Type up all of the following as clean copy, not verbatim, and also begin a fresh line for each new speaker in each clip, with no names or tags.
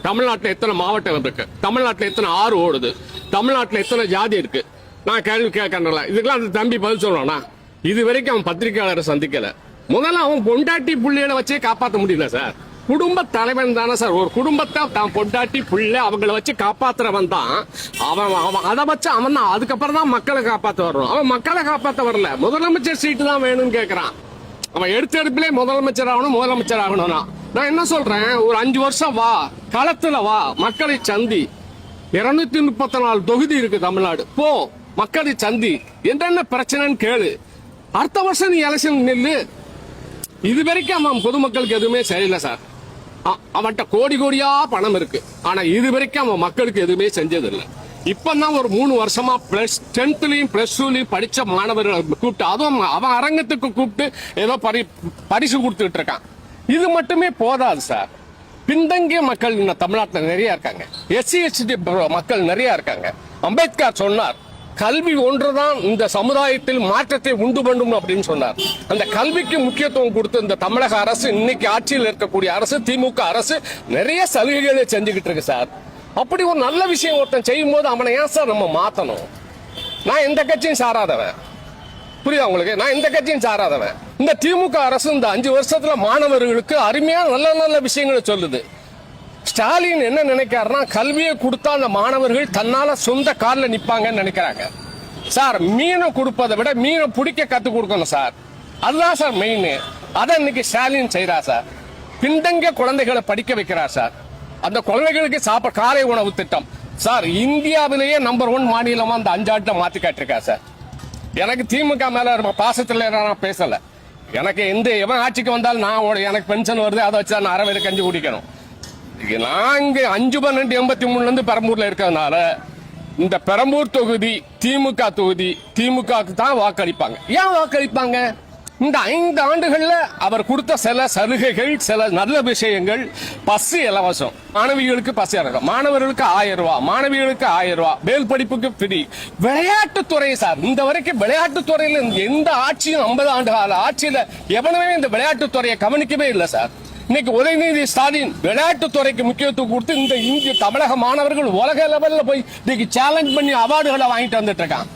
தமிழ்நாட்டில் எத்தனை மாவட்டம் இருக்கு, தமிழ்நாட்டில் எத்தனை ஆறு ஓடுது, தமிழ்நாட்டில் எத்தனை ஜாதி இருக்கு, நான் கேள்வி கேட்கறேன்ல. இதுக்கெல்லாம் அந்த தம்பி பதில் சொல்லணும்னா இது வரைக்கும் அவன் பத்திரிகையாளரை சந்திக்கல. முதல்ல அவன் பொண்டாட்டி புள்ளைகளை வச்சே காப்பாற்ற முடியல சார். குடும்ப தலைவன் தானே சார். ஒரு குடும்பத்தை தான் பொண்டாட்டி புள்ள அவங்களை வச்சு காப்பாத்துறவன் தான் அவன். அதை வச்சு அவன் தான் அதுக்கப்புறம் தான் மக்களை காப்பாற்ற வரணும். அவன் மக்களை காப்பாற்ற வரல, முதலமைச்சர் சீட்டு தான் வேணும்னு கேட்கறான். அவன் எடுப்பிலே முதலமைச்சர் ஆகணும், முதலமைச்சர் ஆகணும்னா நான் என்ன சொல்றேன், ஒரு 5 வருஷம் வா, களத்துல வா, மக்களை சந்தி. 234 தொகுதி இருக்கு தமிழ்நாடு, போ மக்களை சந்தி, என்னென்ன பிரச்சனைன்னு கேளு. அடுத்த வருஷம் நீ எலெக்ஷன் நில்லு. இது வரைக்கும் அவன் பொதுமக்களுக்கு எதுவுமே சரியில்லை சார். அவன்கிட்ட கோடி கோடியா பணம் இருக்கு, ஆனா இது வரைக்கும் அவன் மக்களுக்கு எதுவுமே செஞ்சதில்லை. இப்பதான் ஒரு 3 வருஷமா பிளஸ் 10th பிளஸ் 2 படிச்ச மாணவர்களை கூப்பிட்டு, அதுவும் அவன் அரங்கத்துக்கு கூப்பிட்டு ஏதோ பரிசு கொடுத்துட்டு இருக்கான். இது மட்டுமே போதாது சார். பின்தங்கிய மக்கள் தமிழ்நாட்டில் நிறைய இருக்காங்க, SC ST மக்கள் நிறைய இருக்காங்க. அம்பேத்கர் சொன்னார், கல்வி ஒன்றுதான் இந்த சமுதாயத்தில் மாற்றத்தை உண்டு பண்ணும் அப்படின்னு சொன்னார். அந்த கல்விக்கு முக்கியத்துவம் கொடுத்து இந்த தமிழக அரசு, இன்னைக்கு ஆட்சியில் இருக்கக்கூடிய அரசு, திமுக அரசு நிறைய சலுகைகளை செஞ்சுக்கிட்டு இருக்கு சார். அப்படி ஒரு நல்ல விஷயம் ஒருத்தன் செய்யும் போது அவனை ஏன் சார் நம்ம மாத்தணும்? நான் எந்த கட்சியும் சாராதவன், புரியுதா உங்களுக்கு? நான் எந்த கட்சியும் சாராதவன். இந்த திமுக அரசு இந்த 5 வருஷத்துல மாணவர்களுக்கு அருமையான நல்ல நல்ல விஷயங்களை சொல்லுது. ஸ்டாலின் என்ன நினைக்கிறாருன்னா, கல்வியை கொடுத்தா அந்த மாணவர்கள் தன்னால சொந்த கார்ல நிப்பாங்கன்னு நினைக்கிறாங்க சார். மீனை கொடுப்பதை விட மீனை பிடிக்க கத்து கொடுக்கணும் சார். அதுதான் சார் மெயின். அதை இன்னைக்கு ஸ்டாலின் செய்யறா சார். பின்தங்கிய குழந்தைகளை படிக்க வைக்கிறார் சார். அந்த குழந்தைகளுக்கு சாப்பிட காலை உணவு திட்டம் சார். இந்தியாவிலேயே நம்பர் 1 மாநிலமா அந்த 5 ஆட்டை மாத்தி காட்டிருக்கா சார். எனக்கு திமுக மேல பாசத்துல நான் பேசல. எனக்கு எவன் ஆட்சிக்கு வந்தாலும் நான் எனக்கு பென்ஷன் வருது, அதை வச்சு நான் 6 கஞ்சி குடிக்கணும். நான் இங்க 5/12/83 இருந்து பெரம்பூர்ல இருக்கிறதுனால இந்த பெரம்பூர் தொகுதி திமுக தொகுதி, திமுகவுக்கு தான் வாக்களிப்பாங்க. ஏன் வாக்களிப்பாங்க? இந்த 5 ஆண்டுகள்ல அவர் கொடுத்த சில சலுகைகள், சில நல்ல விஷயங்கள். பஸ் இலவசம், மாணவிகளுக்கு பஸ் இலவசம், மாணவர்களுக்கு 1000 ரூபாய், மாணவிகளுக்கு 1000 ரூபாய், மேல் படிப்புக்கு ஃப்ரீ. விளையாட்டுத்துறை சார், இந்த வரைக்கும் விளையாட்டுத்துறையில எந்த ஆட்சியும் 50 ஆண்டு கால ஆட்சியில எவனுமே இந்த விளையாட்டுத்துறையை கவனிக்கவே இல்லை சார். இன்னைக்கு உதயநிதி ஸ்டாலின் விளையாட்டுத்துறைக்கு முக்கியத்துவம் கொடுத்து இந்த இந்திய தமிழக மாணவர்கள் உலக லெவல்ல போய் இன்னைக்கு சேலஞ்ச் பண்ணி அவார்டுகளை வாங்கிட்டு வந்துட்டு இருக்கான்.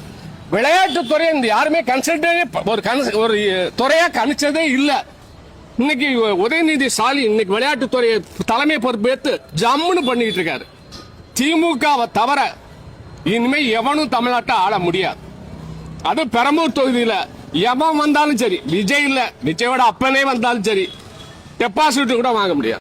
விளையாட்டுத்துறை இந்த யாருமே ஒரு துறையா கணிச்சதே இல்ல. இன்னைக்கு உதயநிதி ஸ்டாலின் இன்னைக்கு விளையாட்டுத்துறையை தலைமை பொறுப்பேற்று ஜம்முன்னு பண்ணிட்டு இருக்காரு. திமுகவை தவிர இனிமே எவனும் தமிழ்நாட்டை ஆள முடியாது. அது பெரம்பூர் தொகுதியில எவன் வந்தாலும் சரி, விஜய் இல்ல, விஜயோட அப்பனே வந்தாலும் சரி, டெபாசிட் கூட வாங்க முடியாது.